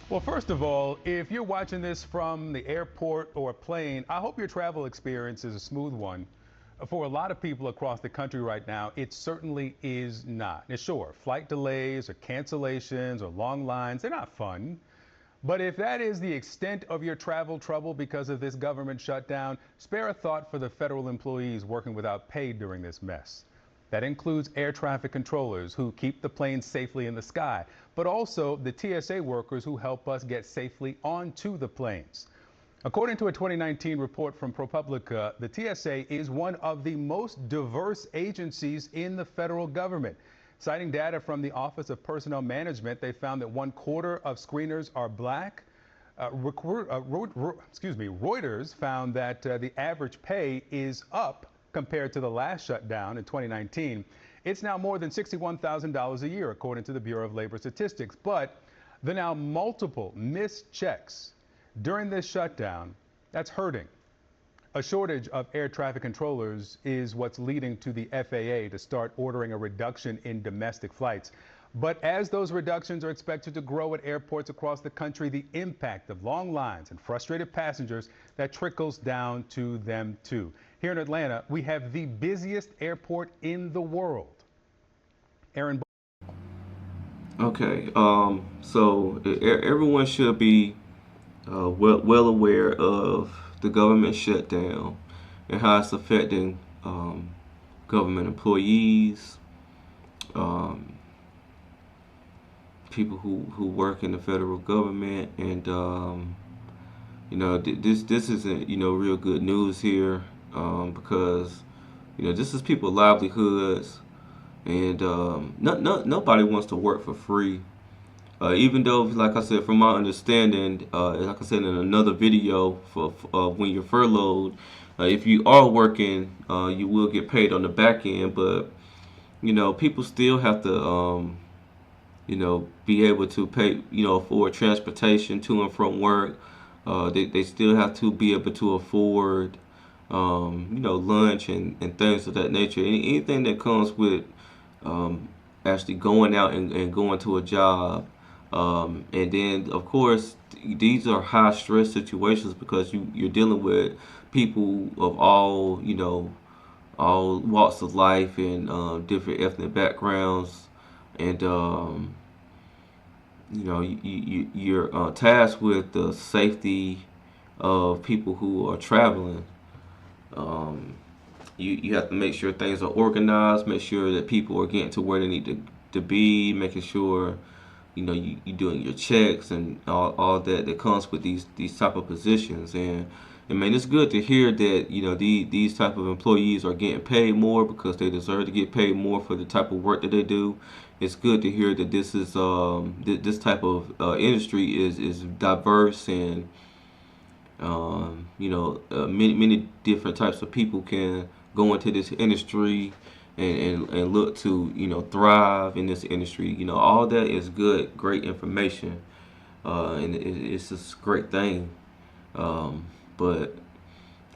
Well, first of all, if you're watching this from the airport or plane, I hope your travel experience is a smooth one. For a lot of people across the country right now, it certainly is not. And sure, flight delays or cancellations or long lines, they're not fun. But if that is the extent of your travel trouble because of this government shutdown, spare a thought for the federal employees working without pay during this mess. That includes air traffic controllers who keep the planes safely in the sky, but also the TSA workers who help us get safely onto the planes. According to a 2019 report from ProPublica, the TSA is one of the most diverse agencies in the federal government. Citing data from the Office of Personnel Management, they found that 1/4 of screeners are black. Reuters found that the average pay is up compared to the last shutdown in 2019. It's now more than $61,000 a year, according to the Bureau of Labor Statistics. But the now multiple missed checks during this shutdown, that's hurting. A shortage of air traffic controllers is what's leading to the FAA to start ordering a reduction in domestic flights. But as those reductions are expected to grow at airports across the country, the impact of long lines and frustrated passengers, that trickles down to them too. Here in Atlanta, we have the busiest airport in the world. Aaron. Okay, everyone should be well aware of the government shutdown and how it's affecting government employees, um, people who work in the federal government, and this isn't real good news here because this is people's livelihoods, and nobody wants to work for free. Even though, like I said, from my understanding, like I said in another video, for when you're furloughed, if you are working, you will get paid on the back end. But people still have to, be able to pay, for transportation to and from work. They still have to be able to afford, lunch and things of that nature. Anything that comes with actually going out and going to a job. And then, of course, these are high stress situations because you're dealing with people of all walks of life and different ethnic backgrounds. And, you're tasked with the safety of people who are traveling. Um, you have to make sure things are organized, make sure that people are getting to where they need to be, making sure you doing your checks and all that comes with these type of positions. And man, it's good to hear that these type of employees are getting paid more because they deserve to get paid more for the type of work that they do. It's good to hear that this type of industry is diverse, and many different types of people can go into this industry and look to thrive in this industry. All that is good, great information, and it's just a great thing. But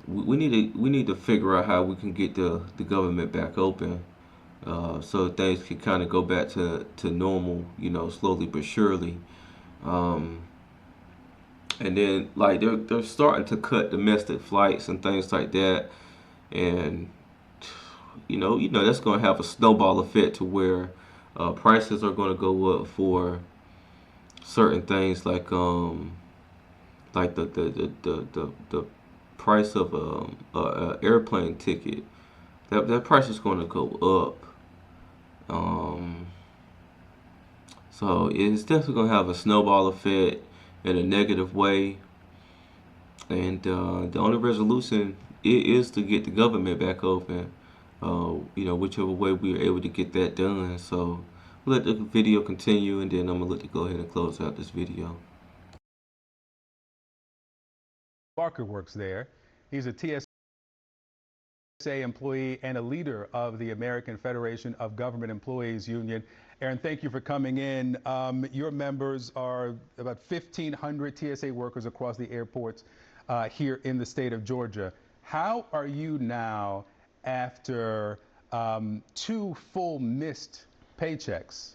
we need to figure out how we can get the government back open, so things can kind of go back to normal. Slowly but surely. Um, and then like they're starting to cut domestic flights and things like that, and that's going to have a snowball effect to where prices are going to go up for certain things like the price of a airplane ticket. That price is going to go up. Um, so it's definitely going to have a snowball effect in a negative way. And the only resolution is to get the government back open. Whichever way we are able to get that done. So let the video continue, and then I'm gonna let you go ahead and close out this video. Barker works there. He's a TSA employee and a leader of the American Federation of Government Employees Union. Aaron, thank you for coming in. Your members are about 1,500 TSA workers across the airports here in the state of Georgia. How are you now after two full missed paychecks?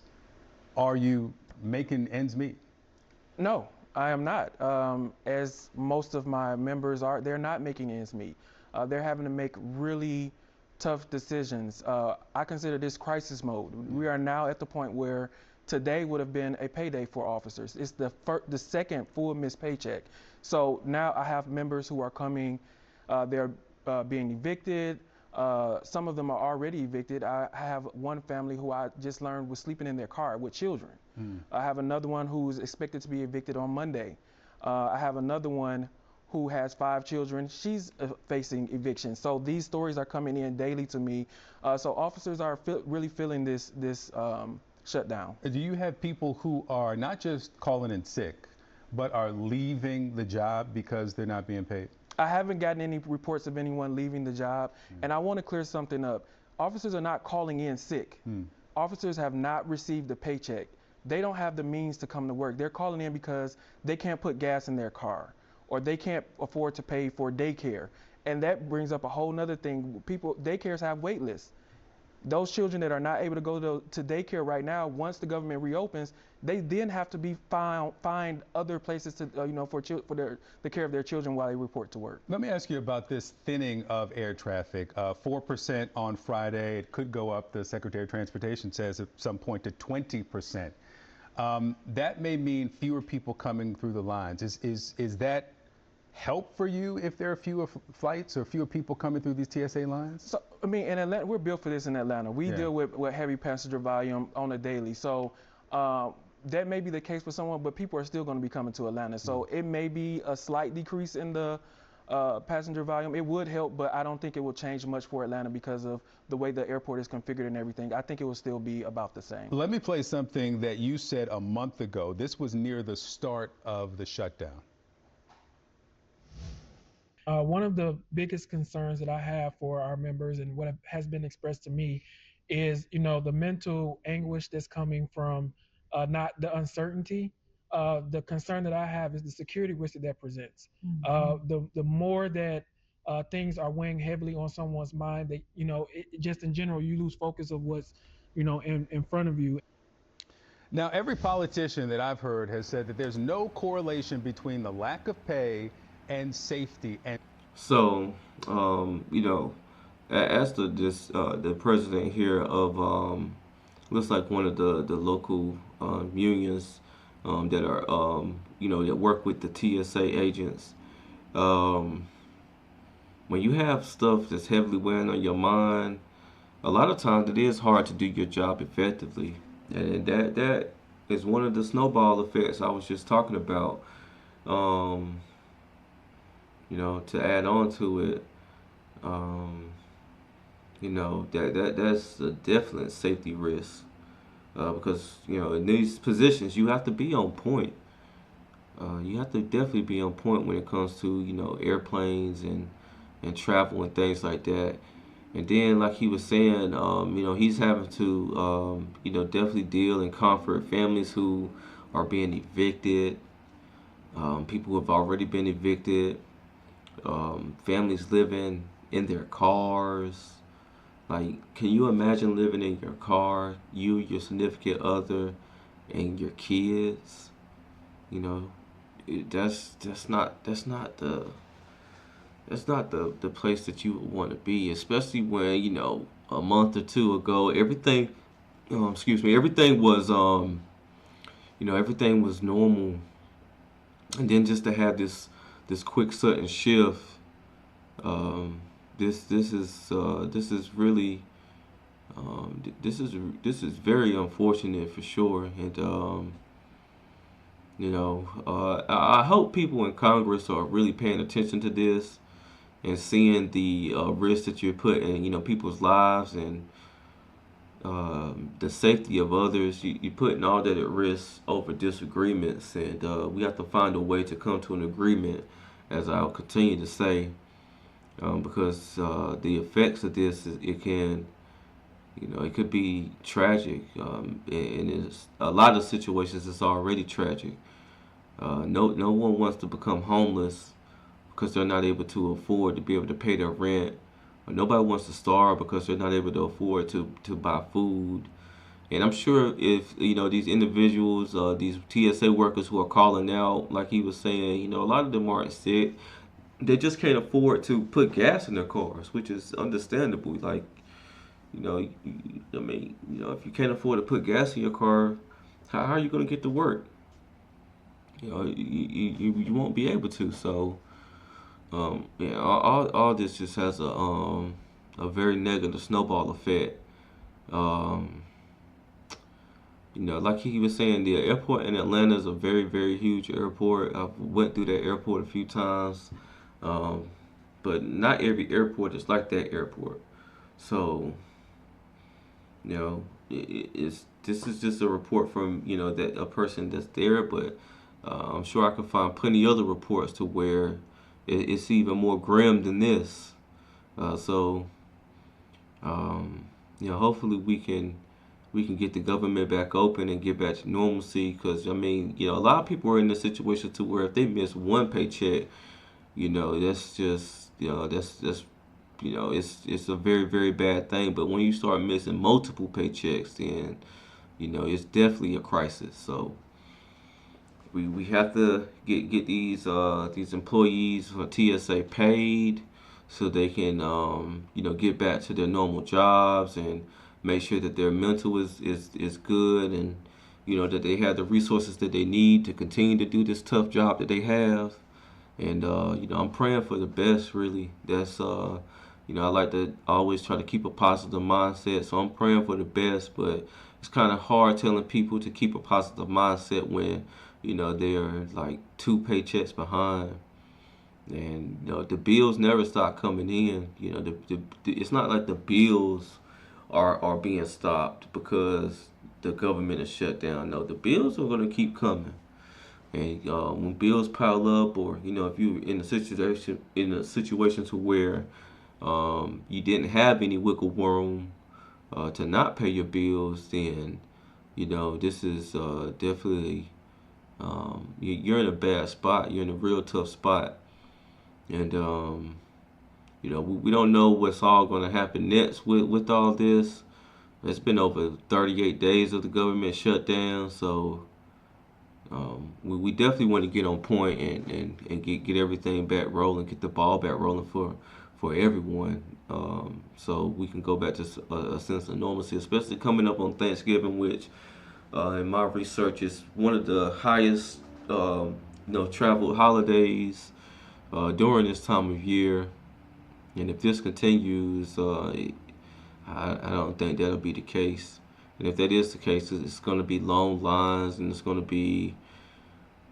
Are you making ends meet? No, I am not. As most of my members are, they're not making ends meet. They're having to make really tough decisions. I consider this crisis mode. We are now at the point where today would have been a payday for officers. It's the second full missed paycheck. So now I have members who are coming. They're being evicted. Some of them are already evicted. I have one family who I just learned was sleeping in their car with children. I have another one who's expected to be evicted on Monday. I have another one who has 5 children. She's facing eviction. So these stories are coming in daily to me. So officers are really feeling this shutdown. Do you have people who are not just calling in sick, but are leaving the job because they're not being paid? I haven't gotten any reports of anyone leaving the job. And I want to clear something up. Officers are not calling in sick. Officers have not received the paycheck. They don't have the means to come to work. They're calling in because they can't put gas in their car, or they can't afford to pay for daycare. And that brings up a whole nother thing. Daycares have wait lists. Those children that are not able to go to daycare right now, once the government reopens, they then have to be find other places to, for the care of their children while they report to work. Let me ask you about this thinning of air traffic. 4% on Friday. It could go up, the Secretary of Transportation says, at some point to 20%. That may mean fewer people coming through the lines. Is that help for you if there are fewer flights or fewer people coming through these TSA lines? So, I mean, in Atlanta, we're built for this in Atlanta. We deal with heavy passenger volume on a daily. So that may be the case for someone, but people are still going to be coming to Atlanta. So it may be a slight decrease in the passenger volume. It would help, but I don't think it will change much for Atlanta because of the way the airport is configured and everything. I think it will still be about the same. Let me play something that you said a month ago. This was near the start of the shutdown. One of the biggest concerns that I have for our members and what has been expressed to me is, the mental anguish that's coming from not the uncertainty. The concern that I have is the security risk that presents. The more that things are weighing heavily on someone's mind, that just in general, you lose focus of what's in front of you. Now, every politician that I've heard has said that there's no correlation between the lack of pay and safety. And So, as the president here of looks like one of the local unions that are that work with the TSA agents. When you have stuff that's heavily weighing on your mind, a lot of times it is hard to do your job effectively, and that is one of the snowball effects I was just talking about. To add on to it, that's a definite safety risk because in these positions you have to be on point. You have to definitely be on point when it comes to airplanes and travel and things like that. And then, like he was saying, he's having to definitely deal and comfort families who are being evicted, people who have already been evicted. Families living in their cars. Like, can you imagine living in your car, you, your significant other, and your kids? That's not the place that you would want to be, especially when a month or two ago everything everything was everything was normal, and then just to have this quick sudden shift, this is really this is very unfortunate for sure. And I hope people in Congress are really paying attention to this and seeing the risk that you're putting people's lives and the safety of others. You're putting all that at risk over disagreements, and we have to find a way to come to an agreement, as I'll continue to say, because the effects of this, it could be tragic, and it's a lot of situations it's already tragic. No one wants to become homeless because they're not able to afford to be able to pay their rent. Nobody wants to starve because they're not able to afford to buy food. And I'm sure if these individuals, these TSA workers who are calling out, like he was saying, a lot of them aren't sick. They just can't afford to put gas in their cars, which is understandable. Like, I mean, if you can't afford to put gas in your car, how are you going to get to work? You won't be able to. So, yeah, all this just has a very negative snowball effect. Um, like he was saying, the airport in Atlanta is a very, very huge airport. I've went through that airport a few times, um, but not every airport is like that airport. So, this is just a report from that a person that's there, but I'm sure I can find plenty other reports to where it's even more grim than this. So, hopefully we can get the government back open and get back to normalcy. Because I mean, a lot of people are in this situation to where if they miss one paycheck, that's just it's a very, very bad thing. But when you start missing multiple paychecks, then it's definitely a crisis. So we have to get these employees for TSA paid so they can get back to their normal jobs and make sure that their mental is good, and that they have the resources that they need to continue to do this tough job that they have. And I'm praying for the best, really. That's I like to always try to keep a positive mindset, so I'm praying for the best. But it's kind of hard telling people to keep a positive mindset when they're like two paychecks behind, and the bills never stop coming in. It's not like the bills are being stopped because the government is shut down. No, the bills are going to keep coming. And when bills pile up, or if you're in a situation to where you didn't have any wiggle room to not pay your bills, then this is definitely you're in a bad spot. You're in a real tough spot, and we don't know what's all going to happen next with all this. It's been over 38 days of the government shutdown, so we definitely want to get on point and get everything back rolling, get the ball back rolling for everyone, so we can go back to a sense of normalcy, especially coming up on Thanksgiving, which in my research is one of the highest traveled holidays during this time of year. And if this continues, I don't think that'll be the case. And if that is the case, it's going to be long lines, and it's going to be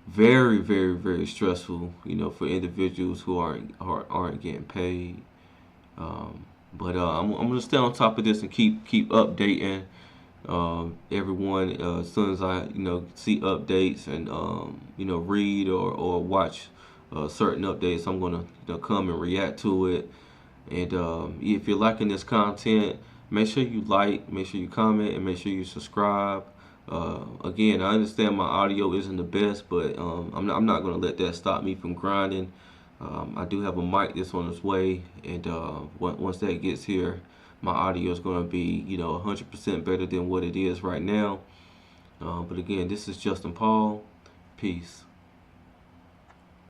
very, very, very stressful, for individuals who aren't getting paid. But I'm going to stay on top of this and keep updating everyone as soon as I see updates and read or watch certain updates. I'm going to come and react to it. And if you're liking this content, make sure you like, make sure you comment, and make sure you subscribe. Again, I understand my audio isn't the best, but I'm not going to let that stop me from grinding. I do have a mic that's on its way, and once that gets here, my audio is going to be 100% better than what it is right now. But again, this is Justin Paul. Peace.